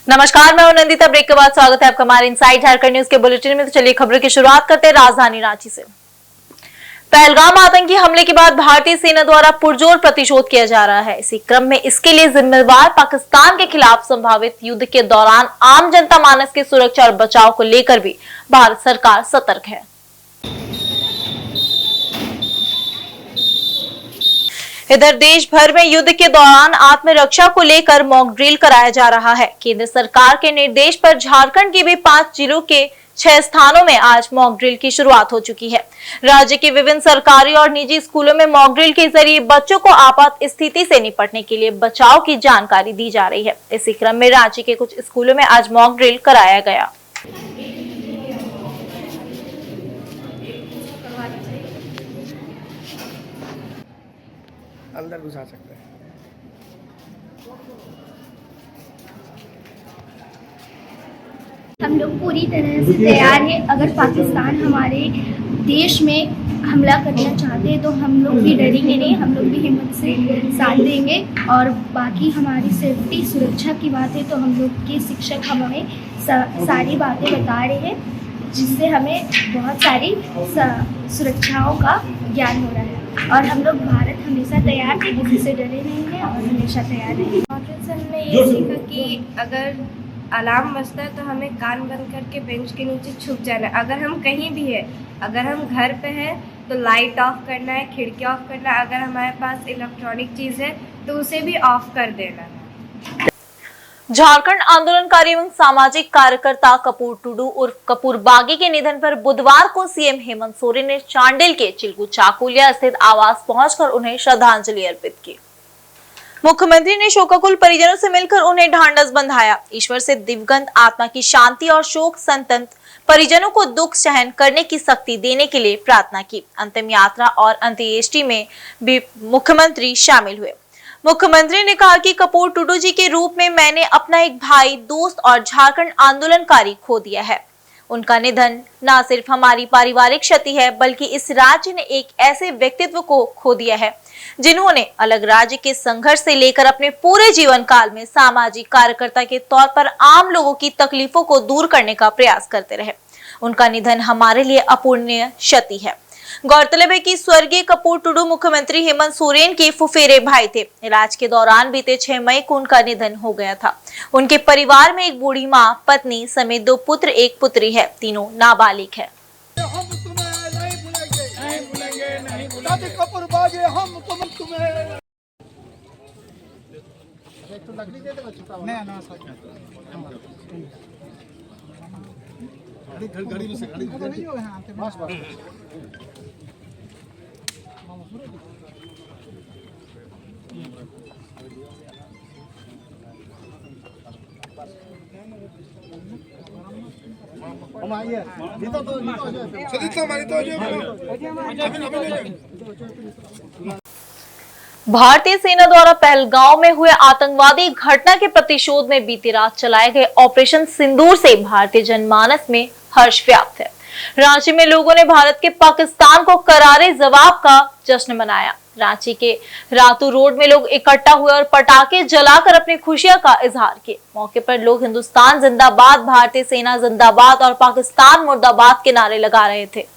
नमस्कार, मैं हूं नंदिता। ब्रेक के बाद स्वागत है आपका हमारे इनसाइड झारखंड न्यूज के बुलेटिन में। तो चलिए खबरों की शुरुआत करते हैं राजधानी रांची से। पहलगाम आतंकी हमले के बाद भारतीय सेना द्वारा पुरजोर प्रतिशोध किया जा रहा है। इसी क्रम में इसके लिए जिम्मेवार पाकिस्तान के खिलाफ संभावित युद्ध के दौरान आम जनता मानस की सुरक्षा और बचाव को लेकर भी भारत सरकार सतर्क है। इधर देश भर में युद्ध के दौरान आत्मरक्षा को लेकर मॉक ड्रिल कराया जा रहा है। केंद्र सरकार के निर्देश पर झारखंड के भी 5 जिलों के 6 स्थानों में आज मॉक ड्रिल की शुरुआत हो चुकी है। राज्य के विभिन्न सरकारी और निजी स्कूलों में मॉक ड्रिल के जरिए बच्चों को आपात स्थिति से निपटने के लिए बचाव की जानकारी दी जा रही है। इसी क्रम में राज्य के कुछ स्कूलों में आज मॉक ड्रिल कराया गया। अंदर घुसा सकते हैं। हम लोग पूरी तरह से तैयार हैं। अगर पाकिस्तान हमारे देश में हमला करना चाहते हैं तो हम लोग भी डरेंगे नहीं, हम लोग भी हिम्मत से साथ देंगे। और बाकी हमारी सेफ्टी सुरक्षा की बात है तो हम लोग के शिक्षक हमें सारी बातें बता रहे हैं, जिससे हमें बहुत सारी सुरक्षाओं का ज्ञान हो रहा है। और हम लोग भारत हमेशा तैयार थे, किसी से डरे नहीं हैं और हमेशा तैयार हैं। हमने ये सीखा कि अगर अलार्म बजता है तो हमें कान बंद करके बेंच के नीचे छुप जाना है। अगर हम कहीं भी है, अगर हम घर पे हैं तो लाइट ऑफ करना है, खिड़की ऑफ करना है। अगर हमारे पास इलेक्ट्रॉनिक चीज़ है तो उसे भी ऑफ कर देना है। झारखंड आंदोलनकारी एवं सामाजिक कार्यकर्ता कपूर टुडू उर्फ कपूर बागी के निधन पर बुधवार को सीएम हेमंत सोरेन ने चांडिल के चिल्कू चाकुलिया स्थित आवास पहुंचकर उन्हें श्रद्धांजलि अर्पित की। मुख्यमंत्री ने शोकाकुल परिजनों से मिलकर उन्हें ढांढस बंधाया। ईश्वर से दिवंगत आत्मा की शांति और शोक संतप्त परिजनों को दुख सहन करने की शक्ति देने के लिए प्रार्थना की। अंतिम यात्रा और अंत्येष्टि में भी मुख्यमंत्री शामिल हुए। मुख्यमंत्री ने कहा कि कपूर टुडू जी के रूप में मैंने अपना एक भाई, दोस्त और झारखंड आंदोलनकारी खो दिया है। उनका निधन न सिर्फ हमारी पारिवारिक क्षति है, बल्कि इस राज्य ने एक ऐसे व्यक्तित्व को खो दिया है जिन्होंने अलग राज्य के संघर्ष से लेकर अपने पूरे जीवन काल में सामाजिक कार्यकर्ता के तौर पर आम लोगों की तकलीफों को दूर करने का प्रयास करते रहे। उनका निधन हमारे लिए अपूरणीय क्षति है। गौरतलब है कि स्वर्गीय कपूर टुडू मुख्यमंत्री हेमंत सोरेन के फुफेरे भाई थे। इलाज के दौरान बीते 6 मई को उनका निधन हो गया था। उनके परिवार में एक बूढ़ी मां, पत्नी समेत 2 पुत्र, 1 पुत्री है। तीनों नाबालिग है। घड़ी में से घड़ी नहीं हो यहाँ पे बस भारतीय सेना द्वारा पहलगांव में हुए आतंकवादी घटना के प्रतिशोध में बीती रात चलाए गए ऑपरेशन सिंदूर से भारतीय जनमानस में हर्ष व्याप्त है। रांची में लोगों ने भारत के पाकिस्तान को करारे जवाब का जश्न मनाया। रांची के रातू रोड में लोग इकट्ठा हुए और पटाखे जलाकर अपनी खुशियां का इजहार किए। मौके पर लोग हिंदुस्तान जिंदाबाद, भारतीय सेना जिंदाबाद और पाकिस्तान मुर्दाबाद के नारे लगा रहे थे।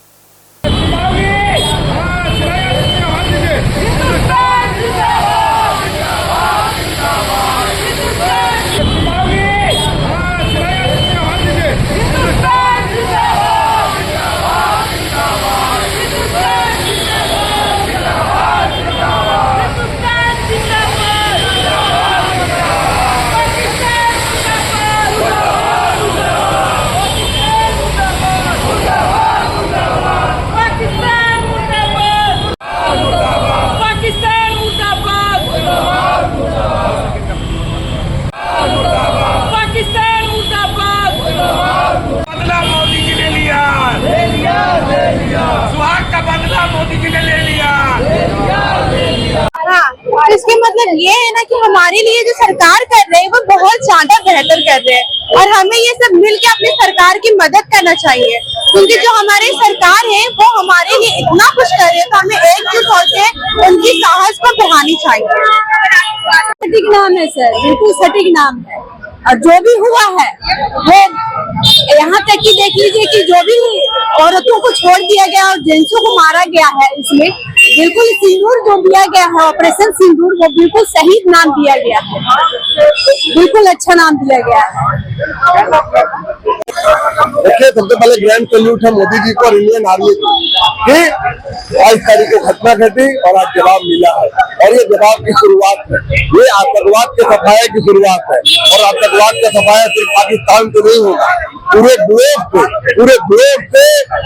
इसके मतलब ये है ना कि हमारे लिए जो सरकार कर रहे हैं वो बहुत ज्यादा बेहतर कर रहे हैं और हमें ये सब मिल के अपनी सरकार की मदद करना चाहिए, क्योंकि जो हमारी सरकार है वो हमारे लिए इतना कुछ कर रही है तो हमें एकजुट होकर उनकी साहस को बढ़ानी चाहिए। सटीक नाम है सर, बिल्कुल सटीक नाम है। जो भी हुआ है वो यहाँ तक कि देख लीजिए कि जो भी औरतों को छोड़ दिया गया और जेंट्सों को मारा गया है, इसमें बिल्कुल सिंदूर जो दिया गया है, ऑपरेशन सिंदूर, वो बिल्कुल सही नाम दिया गया है, बिल्कुल अच्छा नाम दिया गया है। देखिए, सबसे पहले ग्रैंड सैल्यूट है मोदी जी को और इंडियन आर्मी को कि 22 तारीख को घटना घटी और आज जवाब मिला है, और ये जवाब की शुरुआत है। ये आतंकवाद के सफाया की शुरुआत है, और आतंकवाद का सफाया सिर्फ पाकिस्तान से नहीं होगा, पूरे ग्लोब पे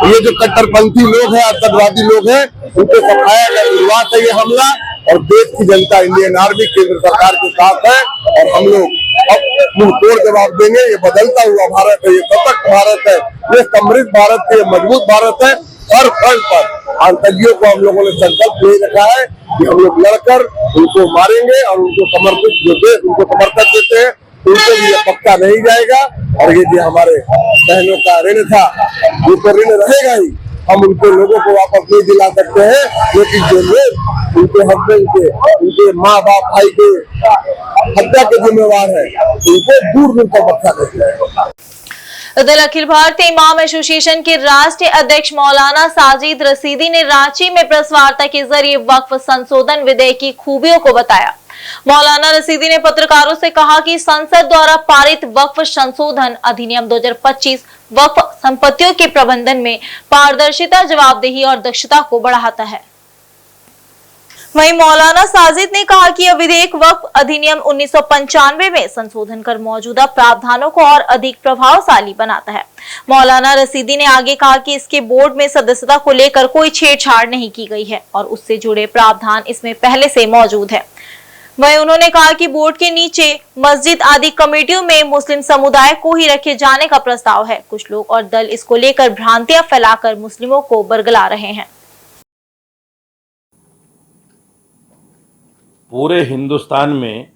ये जो कट्टरपंथी लोग हैं, आतंकवादी लोग हैं, उनके सफाया का शुरुआत है ये हमला। और देश की जनता, इंडियन आर्मी केंद्र सरकार के साथ है, और हम लोग अब मुंह तोड़ जवाब देंगे। ये बदलता हुआ भारत है, ये सशक्त भारत है, ये समृद्ध भारत है, ये मजबूत भारत है। हर फ्रंट पर आतंकियों को हम लोगों ने संकल्प ले रखा है कि हम लोग लड़कर उनको मारेंगे, और उनको समर्पित जो देश उनको समर्थन देते हैं उनको भी ये पक्का नहीं जाएगा। और ये जो हमारे बहनों का ऋण था, ये तो ऋण रहेगा ही, हम उनके लोगों को वापस नहीं दिला सकते हैं, लेकिन जो लोग उनके हस्बैंड के, उनके माँ बाप भाई के हत्या के जिम्मेवार है, उनको दूर दूर तक बख्शा देते हैं। उधर अखिल भारतीय इमाम एसोसिएशन के राष्ट्रीय अध्यक्ष मौलाना साजिद रशीदी ने रांची में प्रेस वार्ता के जरिए वक्फ संशोधन विधेयक की खूबियों को बताया। मौलाना रशीदी ने पत्रकारों से कहा कि संसद द्वारा पारित वक्फ संशोधन अधिनियम 2025 वक्फ संपत्तियों के प्रबंधन में पारदर्शिता, जवाबदेही और दक्षता को बढ़ाता है। वहीं मौलाना साजिद ने कहा कि यह विधेयक वक्फ अधिनियम 1995 में संशोधन कर मौजूदा प्रावधानों को और अधिक प्रभावशाली बनाता है। मौलाना रशीदी ने आगे कहा कि इसके बोर्ड में सदस्यता को लेकर कोई छेड़छाड़ नहीं की गई है और उससे जुड़े प्रावधान इसमें पहले से मौजूद है। वहीं उन्होंने कहा कि बोर्ड के नीचे मस्जिद आदि कमेटियों में मुस्लिम समुदाय को ही रखे जाने का प्रस्ताव है। कुछ लोग और दल इसको लेकर भ्रांतियां फैलाकर मुस्लिमों को बरगला रहे हैं। पूरे हिंदुस्तान में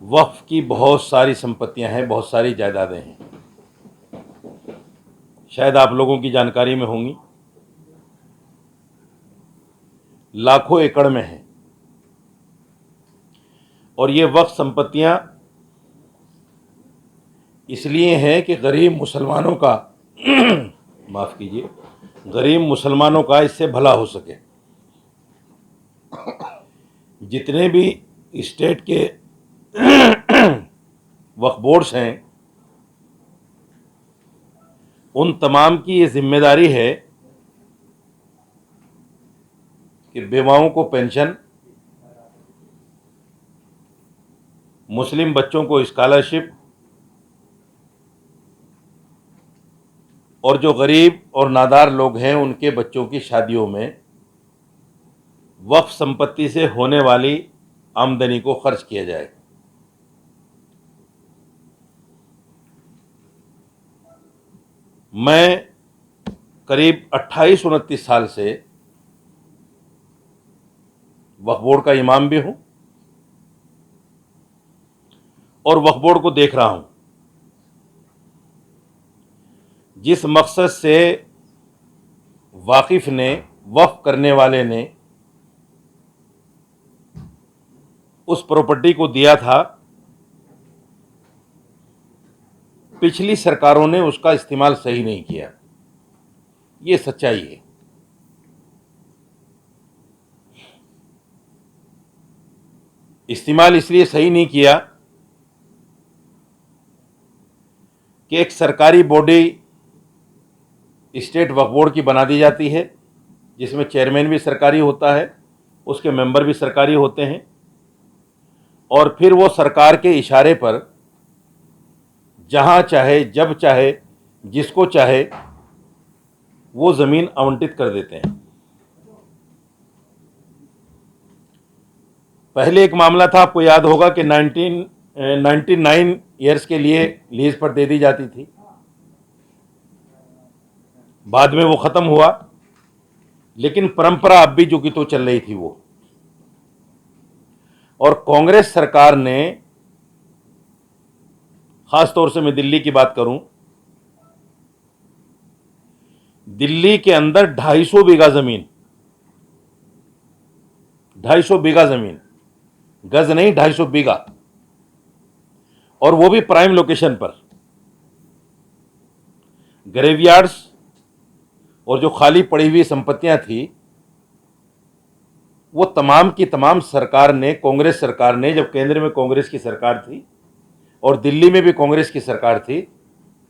वक्फ की बहुत सारी संपत्तियां हैं, बहुत सारी जायदादें हैं, शायद आप लोगों की जानकारी में होंगी, लाखों एकड़ में है। और ये वक्फ संपत्तियां इसलिए हैं कि गरीब मुसलमानों का माफ़ कीजिए, गरीब मुसलमानों का इससे भला हो सके। जितने भी स्टेट के वक्फ बोर्ड्स हैं, उन तमाम की ये जिम्मेदारी है कि बेवाओं को पेंशन, मुस्लिम बच्चों को स्कॉलरशिप, और जो गरीब और नादार लोग हैं उनके बच्चों की शादियों में वक्फ संपत्ति से होने वाली आमदनी को खर्च किया जाए। मैं करीब 28-29 साल से वक्फ बोर्ड का इमाम भी हूं और वक्फ बोर्ड को देख रहा हूं। जिस मकसद से वाकिफ ने, वक्फ करने वाले ने उस प्रॉपर्टी को दिया था, पिछली सरकारों ने उसका इस्तेमाल सही नहीं किया। ये सच्चाई है। इस्तेमाल इसलिए सही नहीं किया कि एक सरकारी बॉडी स्टेट वक्फ बोर्ड की बना दी जाती है, जिसमें चेयरमैन भी सरकारी होता है, उसके मेंबर भी सरकारी होते हैं, और फिर वो सरकार के इशारे पर जहाँ चाहे, जब चाहे, जिसको चाहे वो ज़मीन आवंटित कर देते हैं। पहले एक मामला था, आपको याद होगा कि 99 ईयर्स के लिए लीज पर दे दी जाती थी। बाद में वो ख़त्म हुआ, लेकिन परंपरा अब भी जो कि तो चल रही थी वो। और कांग्रेस सरकार ने, ख़ास तौर से मैं दिल्ली की बात करूं, दिल्ली के अंदर 250 बीघा ज़मीन, 250 बीघा ज़मीन, गज नहीं, 250 बीघा और वो भी प्राइम लोकेशन पर। ग्रेवयार्ड्स और जो खाली पड़ी हुई संपत्तियां थी वो तमाम की तमाम सरकार ने, कांग्रेस सरकार ने, जब केंद्र में कांग्रेस की सरकार थी और दिल्ली में भी कांग्रेस की सरकार थी,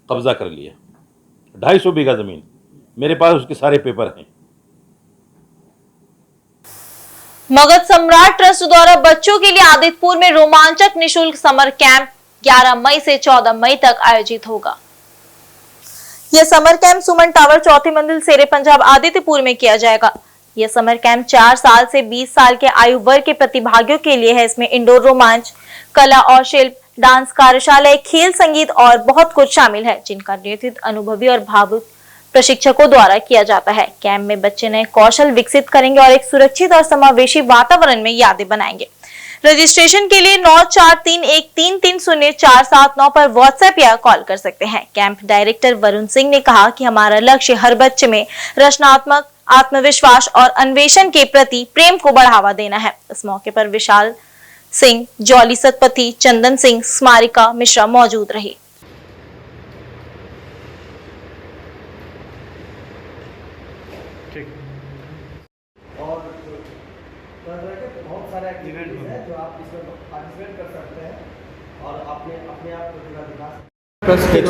कब्जा कर लिया। 250 बीघा जमीन, मेरे पास उसके सारे पेपर हैं। मगध सम्राट ट्रस्ट द्वारा बच्चों के लिए आदित्यपुर में रोमांचक निशुल्क समर कैंप 11 मई से 14 मई तक आयोजित होगा। यह समर कैंप सुमन टावर, चौथी मंजिल, शेरे पंजाब, आदित्यपुर में किया जाएगा। यह समर कैंप 4 साल से 20 साल के आयु वर्ग के प्रतिभागियों के लिए है। इसमें इंडोर रोमांच, कला और शिल्प, डांस कार्यशाला, खेल, संगीत और बहुत कुछ शामिल है, जिनका नेतृत्व अनुभवी और भावुक प्रशिक्षकों द्वारा किया जाता है। कैंप में बच्चे नए कौशल विकसित करेंगे और एक सुरक्षित और समावेशी वातावरण में यादें बनाएंगे। रजिस्ट्रेशन के लिए 9431133047 पर व्हाट्सएप या कॉल कर सकते हैं। कैंप डायरेक्टर वरुण सिंह ने कहा कि हमारा लक्ष्य हर बच्चे में रचनात्मक, आत्मविश्वास और अन्वेषण के प्रति प्रेम को बढ़ावा देना है। इस मौके पर विशाल सिंह, जॉली सतपथी, चंदन सिंह, स्मारिका मिश्रा मौजूद रही। और बहुत सारे एक्टिविटीज हैं जो आप इसमें पार्टिसिपेट कर सकते हैं और अपने आप प्रतिभा दिखा सकते हैं। ट्रस्ट के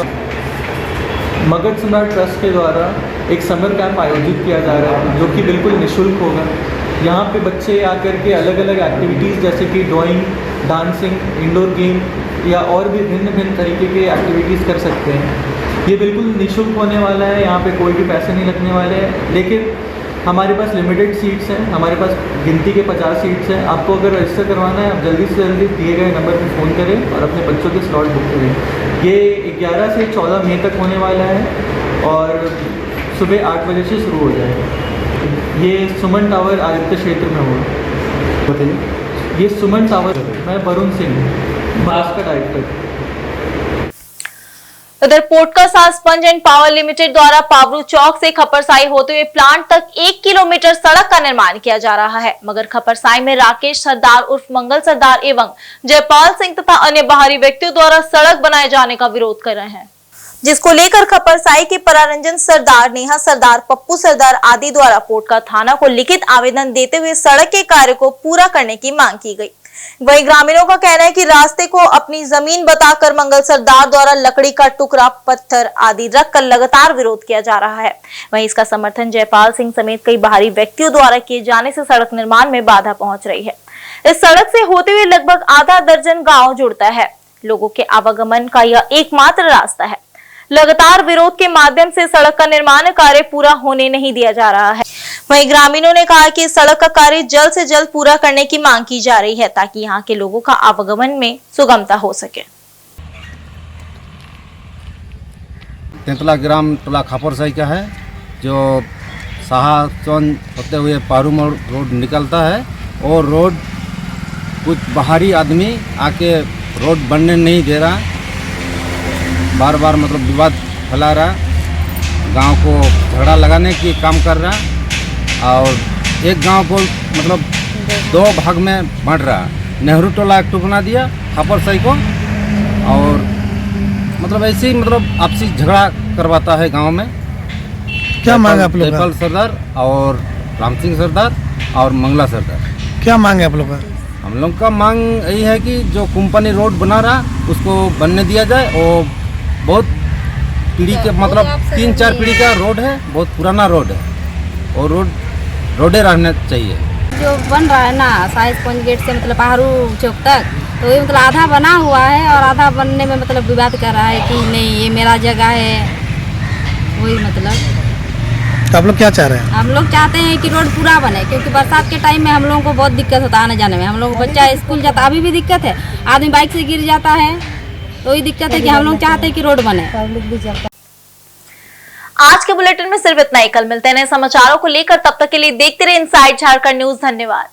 मगध सम्राट ट्रस्ट के द्वारा एक समर कैंप आयोजित किया जा रहा है, जो कि बिल्कुल निःशुल्क होगा। यहाँ पे बच्चे आकर के अलग अलग एक्टिविटीज़ जैसे कि ड्राइंग, डांसिंग, इंडोर गेम या और भी भिन्न भिन्न तरीके के एक्टिविटीज़ कर सकते हैं। ये बिल्कुल निःशुल्क होने वाला है, यहाँ पे कोई भी पैसे नहीं लगने वाले हैं। लेकिन हमारे पास लिमिटेड सीट्स हैं, हमारे पास गिनती के 50 सीट्स हैं। आपको अगर रजिस्टर करवाना है, आप जल्दी से जल्दी दिए गए नंबर पर फ़ोन करें और अपने बच्चों के स्लॉट बुक करें। ये 11 से 14 मई तक होने वाला है और सुबह 8 बजे से शुरू हो जाएगा। ये सुमन टावर आदित्य क्षेत्र में होगा। बताइए, ये सुमन टावर, मैं वरुण सिंह, बास का डायरेक्टर। उधर Potka sponge and power limited द्वारा पावरू चौक से खपरसाई होते हुए प्लांट तक 1 किलोमीटर सड़क का निर्माण किया जा रहा है, मगर खपरसाई में राकेश सरदार उर्फ मंगल सरदार एवं जयपाल सिंह तथा अन्य बाहरी व्यक्तियों द्वारा सड़क बनाए जाने का विरोध कर रहे हैं, जिसको लेकर खपरसाई के परारंजन सरदार, नेहा सरदार, पप्पू सरदार आदि द्वारा पोटका थाना को लिखित आवेदन देते हुए सड़क के कार्य को पूरा करने की मांग की गई। वहीं ग्रामीणों का कहना है कि रास्ते को अपनी जमीन बताकर मंगल सरदार द्वारा लकड़ी का टुकड़ा, पत्थर आदि रखकर लगातार विरोध किया जा रहा है। वहीं इसका समर्थन जयपाल सिंह समेत कई बाहरी व्यक्तियों द्वारा किए जाने से सड़क निर्माण में बाधा पहुंच रही है। इस सड़क से होते हुए लगभग आधा दर्जन गाँव जुड़ता है। लोगों के आवागमन का यह एकमात्र रास्ता है। लगातार विरोध के माध्यम से सड़क का निर्माण कार्य पूरा होने नहीं दिया जा रहा है। वहीं ग्रामीणों ने कहा कि सड़क का कार्य जल्द से जल्द पूरा करने की मांग की जा रही है, ताकि यहां के लोगों का आवागमन में सुगमता हो सके। तेंतला ग्राम टोला खपरसाई का है, जो शाहचौन होते हुए पारू मोड़ रोड निकलता है और रोड कुछ बाहरी आदमी आके रोड बनने नहीं दे रहा, बार बार मतलब विवाद फैला रहा, गांव को झगड़ा लगाने की काम कर रहा और एक गांव को मतलब 2 भाग में बांट रहा। नेहरू टोला एक टुक बना दिया खपरसाई को और मतलब ऐसे ही मतलब आपसी झगड़ा करवाता है गांव में। क्या मांग है आप लोग? जयपाल सरदार और राम सिंह सरदार और मंगला सरदार। क्या मांग है आप लोग का? हम लोग का मांग यही है कि जो कंपनी रोड बना रहा उसको बनने दिया जाए और बहुत पीढ़ी के मतलब 3-4 पीढ़ी का रोड है, बहुत पुराना रोड है और रोडे रहना चाहिए। जो बन रहा है ना शाहजपंज गेट से मतलब पाहरू चौक तक, तो ये मतलब आधा बना हुआ है और आधा बनने में मतलब विवाद कर रहा है कि नहीं ये मेरा जगह है, वही मतलब। तो आप लोग क्या चाह रहे हैं? हम लोग चाहते हैं कि रोड पूरा बने, क्योंकि बरसात के टाइम में हम लोगों को बहुत दिक्कत होता है आने जाने में। हम लोग बच्चा स्कूल जाता, अभी भी दिक्कत है, आदमी बाइक से गिर जाता है, तो ये दिक्कत है कि हम लोग चाहते हैं कि रोड बने। आज के बुलेटिन में सिर्फ इतना ही। कल मिलते हैं नए समाचारों को लेकर, तब तक के लिए देखते रहे इनसाइड झारखंड न्यूज। धन्यवाद।